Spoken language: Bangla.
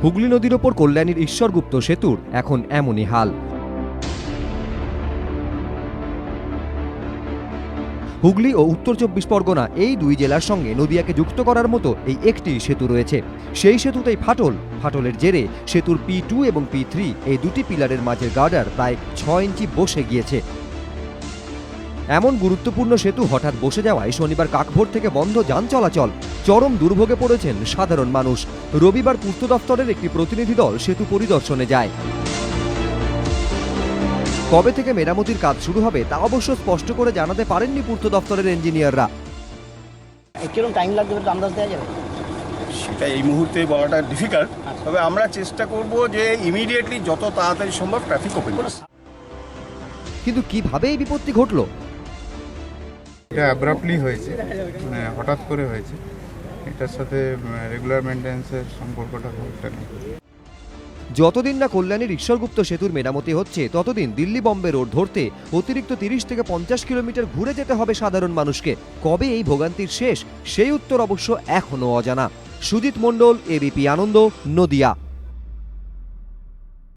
হুগলি নদীর ওপর কল্যাণীর ঈশ্বরগুপ্ত সেতুর এখন এমনই হাল। হুগলি ও উত্তর চব্বিশ পরগনা এই দুই জেলার সঙ্গে নদিয়াকে যুক্ত করার মতো এই একটি সেতু রয়েছে। সেই সেতুতেই ফাটলের জেরে সেতুর P2 এবং P3 এই দুটি পিলারের মাঝের গার্ডার প্রায় 6 ইঞ্চি বসে গিয়েছে। এমন গুরুত্বপূর্ণ সেতু হঠাৎ বসে যাওয়ায় শনিবার কাকভোর থেকে বন্ধ যান চলাচল। চরম দুর্ভোগে পড়েছেন সাধারণ মানুষ। রবিবার পূর্ত দফতরের একটি প্রতিনিধি দল সেতু পরিদর্শনে যায়। কবে থেকে মেরামতির কাজ শুরু হবে তা অবশ্য স্পষ্ট করে জানাতে পারেননি পূর্ত দফতরের ইঞ্জিনিয়াররা। কিরকম টাইম লাগবে বলে আন্দাজ দেওয়া যাবে? সেটা এই মুহূর্তে বলাটা ডিফিকাল্ট, তবে আমরা চেষ্টা করব যে ইমিডিয়েটলি যত তাড়াতাড়ি সম্ভব ট্রাফিক ওপেন করা। কিন্তু কিভাবে এই বিপত্তি ঘটলো? এটা অ্যাব্রাপ্টলি হয়েছে, মানে হঠাৎ করে হয়েছে। এটার সাথে রেগুলার মেনটেন্যান্সের সম্পর্কটা খুব নেই। যতদিন না কল্যাণীর ঈশ্বরগুপ্ত সেতুর মেরামতি হচ্ছে ততদিন দিল্লি বম্বে রোড ধরতে অতিরিক্ত 30 থেকে 50 কিলোমিটার ঘুরে যেতে হবে সাধারণ মানুষকে। কবে এই ভোগান্তির শেষ সেই উত্তর অবশ্য এখনো অজানা। সুজিত মণ্ডল, ABP আনন্দ, নদিয়া।